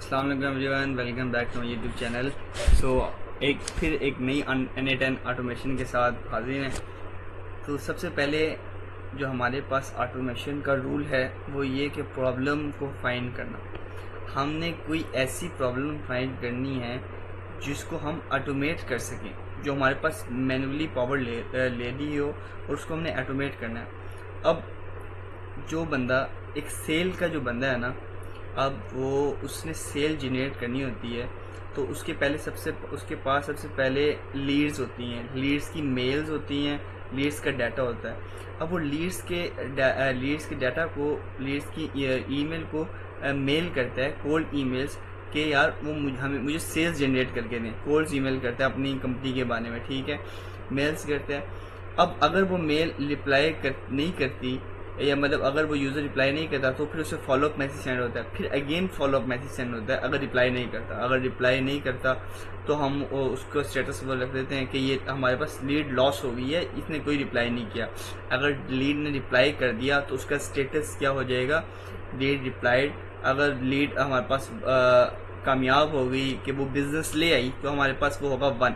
अस्सलाम वालेकुम everyone, welcome back to my YouTube channel. एक नई N10 ऑटोमेशन के साथ हाजिर हैं। तो सबसे पहले जो हमारे पास ऑटोमेशन का रूल है वो ये कि प्रॉब्लम को फाइंड करना। हमने कोई ऐसी प्रॉब्लम फाइंड करनी है जिसको हम ऑटोमेट कर सकें, जो हमारे पास मैनुअली पावर ले दी हो और उसको हमने ऑटोमेट करना है। अब जो बंदा एक सेल का जो बंदा है ना, अब वो उसने सेल जनरेट करनी होती है तो उसके पास सबसे पहले लीड्स होती हैं, लीड्स की मेल्स होती हैं, लीड्स का डाटा होता है। अब वो लीड्स के डाटा को, लीड्स की ईमेल को मेल करता है, कोल्ड ईमेल्स के यार वो मुझे सेल्स जनरेट करके दें। कोल्ड ईमेल करता है अपनी कंपनी के बारे में, ठीक है, मेल्स करता है। अब अगर वो मेल नहीं करती, या मतलब अगर वो यूज़र रिप्लाई नहीं करता तो फिर उसे फॉलोअप मैसेज सेंड होता है, फिर अगेन फॉलोअप मैसेज सेंड होता है अगर रिप्लाई नहीं करता तो हम उसको स्टेटस पर रख देते हैं कि ये हमारे पास लीड लॉस हो गई है, इसने कोई रिप्लाई नहीं किया। अगर लीड ने रिप्लाई कर दिया तो उसका स्टेटस क्या हो जाएगा, लीड रिप्लाइड। अगर लीड हमारे पास कामयाब हो गई कि वो बिजनेस ले आई तो हमारे पास वो होगा 1।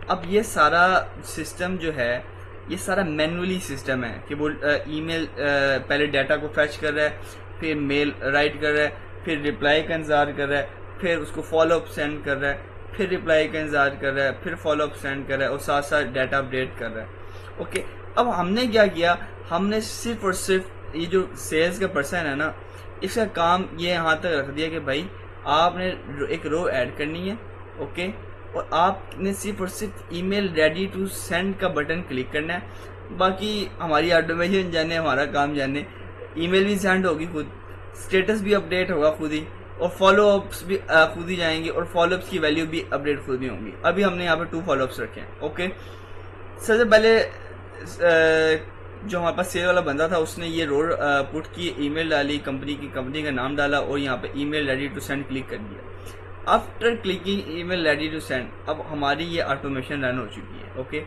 अब ये सारा सिस्टम जो है, ये सारा मैनुअली सिस्टम है कि वो ईमेल पहले डाटा को फैच कर रहा है, फिर मेल राइट कर रहा है, फिर रिप्लाई का इंतज़ार कर रहा है, फिर उसको फॉलोअप सेंड कर रहा है, फिर रिप्लाई का इंतज़ार कर रहा है, फिर फॉलोअप सेंड कर रहा है और साथ साथ डाटा अपडेट कर रहा है। ओके, अब हमने क्या किया, हमने सिर्फ और सिर्फ ये जो सेल्स का पर्सन है ना, इसका काम ये यहाँ तक रख दिया कि भाई आपने एक रो ऐड करनी है, ओके, और आपने सिर्फ और सिर्फ ईमेल रेडी टू सेंड का बटन क्लिक करना है। बाकी हमारी ऑटोमेशन जाने, हमारा काम जाने, ईमेल भी सेंड होगी खुद, स्टेटस भी अपडेट होगा खुद ही, और फॉलोअप्स भी खुद ही जाएंगे और फॉलोअप्स की वैल्यू भी अपडेट खुद ही होंगी। अभी हमने यहाँ पे 2 फॉलोअप्स रखे हैं। ओके, सबसे पहले जो हमारे पास सेल वाला बंदा था उसने ये रोल पुट की, ईमेल डाली, कंपनी का नाम डाला और यहाँ पे email ready to send click कर दिया। After clicking email ready to send, अब हमारी ये ऑटोमेशन रन हो चुकी है। ओके,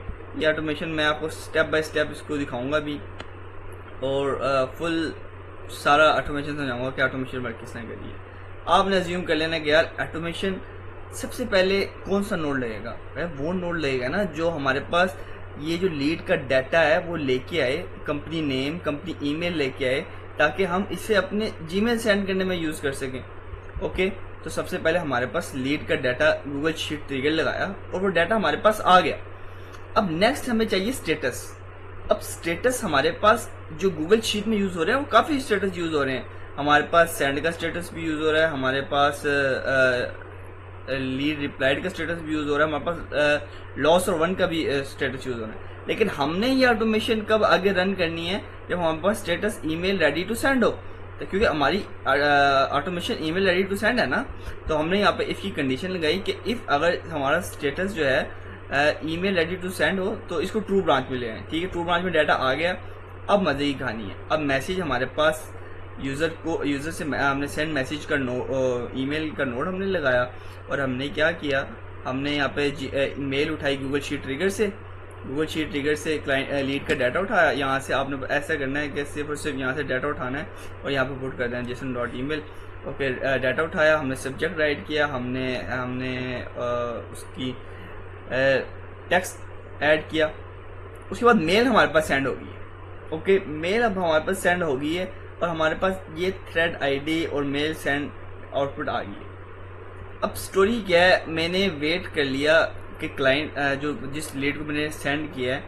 ये ऑटोमेशन मैं आपको स्टेप बाय स्टेप इसको दिखाऊंगा भी और फुल सारा ऑटोमेशन समझाऊंगा कि ऑटोमेशन वर्क किस तरह करी है। आपने अज्यूम कर लेना कि यार ऑटोमेशन सबसे पहले कौन सा नोड लगेगा, वो नोड लगेगा ना जो हमारे पास ये जो लीड का डाटा है वो लेके आए, कंपनी नेम, कंपनी ईमेल लेके आए, ताकि हम इसे अपने जीमेल सेंड करने में यूज़ कर सकें। ओके, तो सबसे पहले हमारे पास लीड का डाटा गूगल शीट ट्रिगर लगाया और वो डाटा हमारे पास आ गया। अब नेक्स्ट हमें चाहिए स्टेटस। अब स्टेटस हमारे पास जो गूगल शीट में यूज हो रहे हैं वो काफी स्टेटस यूज हो रहे हैं। हमारे पास सेंड का स्टेटस भी यूज हो रहा है, हमारे पास लीड रिप्लाइड का स्टेटस भी यूज हो रहा है, हमारे पास लॉस और 1 का भी स्टेटस यूज हो रहा है। लेकिन हमने ये ऑटोमेशन कब आगे रन करनी है, जब हमारे पास status email ready to send हो। तो क्योंकि हमारी automation email ready to send है ना, तो हमने यहाँ पे इफ की कंडीशन लगाई कि इफ अगर हमारा स्टेटस जो है ईमेल रेडी टू सेंड हो तो इसको ट्रू ब्रांच में ले आए। ठीक है, ट्रू ब्रांच में डाटा आ गया। अब मजे की कहानी है, अब मैसेज हमारे पास यूजर से हमने सेंड मैसेज का ईमेल का नोड हमने लगाया और हमने क्या किया, हमने यहाँ पे मेल उठाई गूगल शीट ट्रिगर से क्लाइंट लीड का डाटा उठाया। यहाँ से आपने ऐसा करना है कि सिर्फ और सिर्फ यहाँ से डाटा उठाना है और यहाँ पे पुट कर देना json.email। ओके, डाटा उठाया, हमने सब्जेक्ट राइट किया, हमने उसकी टेक्स्ट ऐड किया। उसके बाद मेल हमारे पास सेंड हो गई है। ओके, मेल अब हमारे पास सेंड हो गई है और हमारे पास ये थ्रेड आईडी और मेल सेंड आउटपुट आ गई है। अब स्टोरी क्या है, मैंने वेट कर लिया कि क्लाइंट जो जिस लीड को मैंने सेंड किया है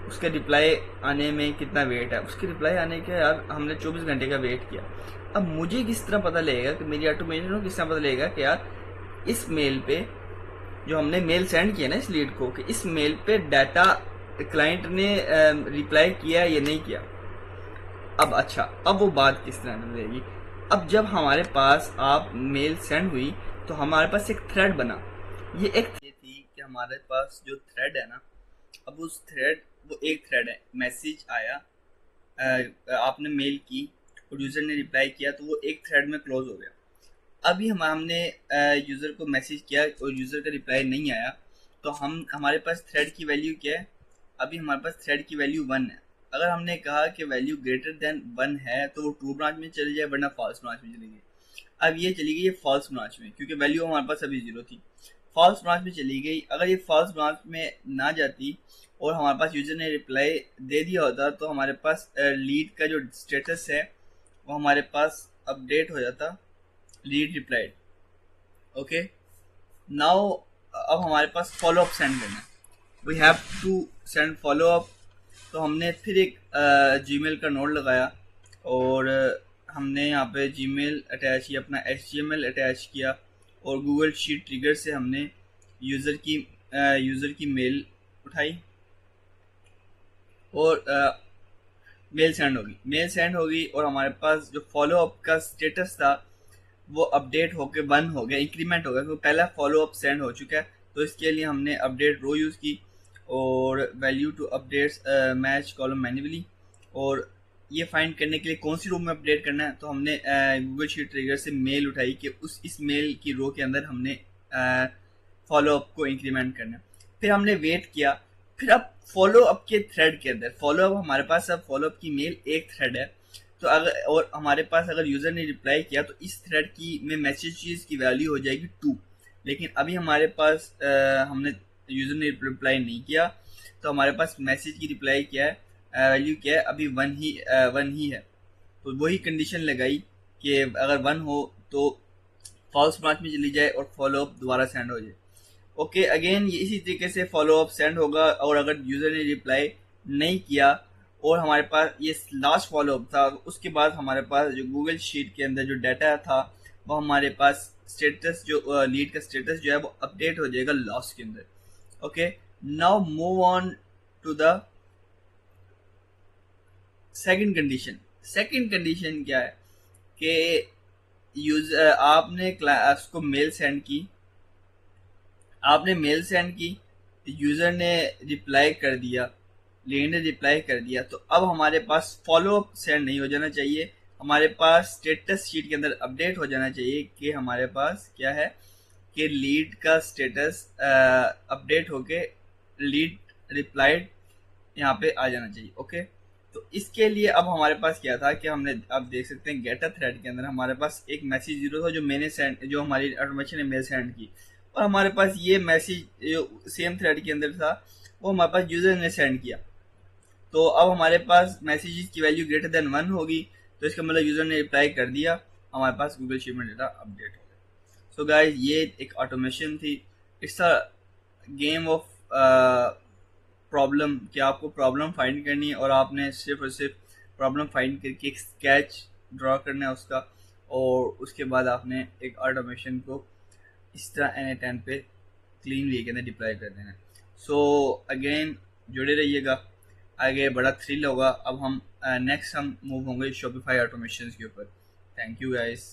उसका रिप्लाई आने में कितना वेट है। उसके रिप्लाई आने का यार हमने 24 घंटे का वेट किया। अब मुझे किस तरह पता लगेगा कि मेरी ऑटोमेशन को किस तरह पता लगेगा कि यार इस मेल पे जो हमने मेल सेंड किया ना इस लीड को, कि इस मेल पे डाटा क्लाइंट ने रिप्लाई किया या नहीं किया। अब अच्छा, अब वो बात किस तरह रहेगी, अब जब हमारे पास आप मेल सेंड हुई तो हमारे पास एक थ्रेड बना। ये थी कि हमारे पास जो थ्रेड है ना, अब वो एक थ्रेड है, मैसेज आया, आपने मेल की और यूज़र ने रिप्लाई किया तो वो एक थ्रेड में क्लोज हो गया। अभी हमने यूज़र को मैसेज किया और यूज़र का रिप्लाई नहीं आया तो हमारे पास थ्रेड की वैल्यू क्या है, अभी हमारे पास थ्रेड की वैल्यू 1 है। अगर हमने कहा कि वैल्यू ग्रेटर देन 1 है तो वो ट्रू ब्रांच में चली जाए, वरना फॉल्स ब्रांच में चली जाए। अब ये चली गई फॉल्स ब्रांच में, क्योंकि वैल्यू हमारे पास अभी 0 थी, फॉल्स ब्रांच में चली गई। अगर ये फॉल्स ब्रांच में ना जाती और हमारे पास यूजर ने रिप्लाई दे दिया होता तो हमारे पास लीड का जो स्टेटस है वो हमारे पास अपडेट हो जाता, लीड रिप्लाइड। ओके, नाउ अब हमारे पास फॉलो अप सेंड करना है, we have to send follow up. तो हमने फिर एक जीमेल का नोड लगाया और हमने यहाँ पे जीमेल अटैच किया, अपना HTML अटैच किया और गूगल शीट ट्रिगर से हमने यूज़र की मेल उठाई और मेल सेंड होगी और हमारे पास जो फॉलो अप का स्टेटस था वो अपडेट होके 1 हो गया, इंक्रीमेंट हो गया, तो पहला फॉलो अप सेंड हो चुका है। तो इसके लिए हमने अपडेट रो यूज़ की और value to updates match column manually, और ये फाइंड करने के लिए कौन सी रो में अपडेट करना है, तो हमने गूगल शीट ट्रिगर से मेल उठाई कि इस मेल की रो के अंदर हमने फॉलो अप को इंक्रीमेंट करना है। फिर हमने वेट किया, फिर अब फॉलो अप के थ्रेड के अंदर फॉलो अप हमारे पास, अब फॉलो अप की मेल एक थ्रेड है, तो अगर और हमारे पास अगर यूज़र ने रिप्लाई किया तो इस थ्रेड की में मैसेजेस की वैल्यू हो जाएगी 2, लेकिन अभी हमारे पास हमने यूज़र ने रिप्लाई नहीं किया तो हमारे पास मैसेज की रिप्लाई क्या है, वैल्यू क्या है, अभी 1 ही है। तो वही कंडीशन लगाई कि अगर 1 हो तो फॉल्स ब्रांच में चली जाए और फॉलो अप दोबारा सेंड हो जाए। ओके, अगेन ये इसी तरीके से फॉलो अप सेंड होगा, और अगर यूज़र ने रिप्लाई नहीं किया और हमारे पास ये लास्ट फॉलो अप था, उसके बाद हमारे पास जो गूगल शीट के अंदर जो डाटा था वो हमारे पास स्टेटस जो लीड का स्टेटस जो है वो अपडेट हो जाएगा लॉस्ट के अंदर। Okay, now move on to the second condition क्या है कि यूजर आपने क्लास को मेल सेंड की, यूजर ने रिप्लाई कर दिया, लीड ने रिप्लाई कर दिया, तो अब हमारे पास फॉलो अप सेंड नहीं हो जाना चाहिए, हमारे पास स्टेटस शीट के अंदर अपडेट हो जाना चाहिए कि हमारे पास क्या है कि लीड का स्टेटस अपडेट होके लीड रिप्लाइड यहाँ पे आ जाना चाहिए। ओके, तो इसके लिए अब हमारे पास क्या था कि हमने, आप देख सकते हैं गेटर थ्रेड के अंदर हमारे पास एक मैसेज 0 था जो हमारी ऑटोमेशन ने मेल सेंड की, और हमारे पास ये मैसेज जो सेम थ्रेड के अंदर था वो हमारे पास यूजर ने सेंड किया। तो अब हमारे पास मैसेजेस की वैल्यू ग्रेटर देन 1 होगी, तो इसका मतलब यूजर ने रिप्लाई कर दिया, हमारे पास गूगल शीट में डेटा अपडेट हो गया। सो गाइस, ये एक ऑटोमेशन थी, it's a game of problem, कि आपको प्रॉब्लम फाइंड करनी है और आपने सिर्फ और सिर्फ प्रॉब्लम फाइंड करके एक स्केच ड्रॉ करना है उसका, और उसके बाद आपने एक ऑटोमेशन को इस तरह N10 पे क्लीन वे के अंदर डिप्लॉय कर देना है। सो अगेन जुड़े रहिएगा, आगे बड़ा थ्रिल होगा। अब हम नेक्स्ट हम मूव होंगे शॉपिफाई ऑटोमेशन के ऊपर। Thank you guys.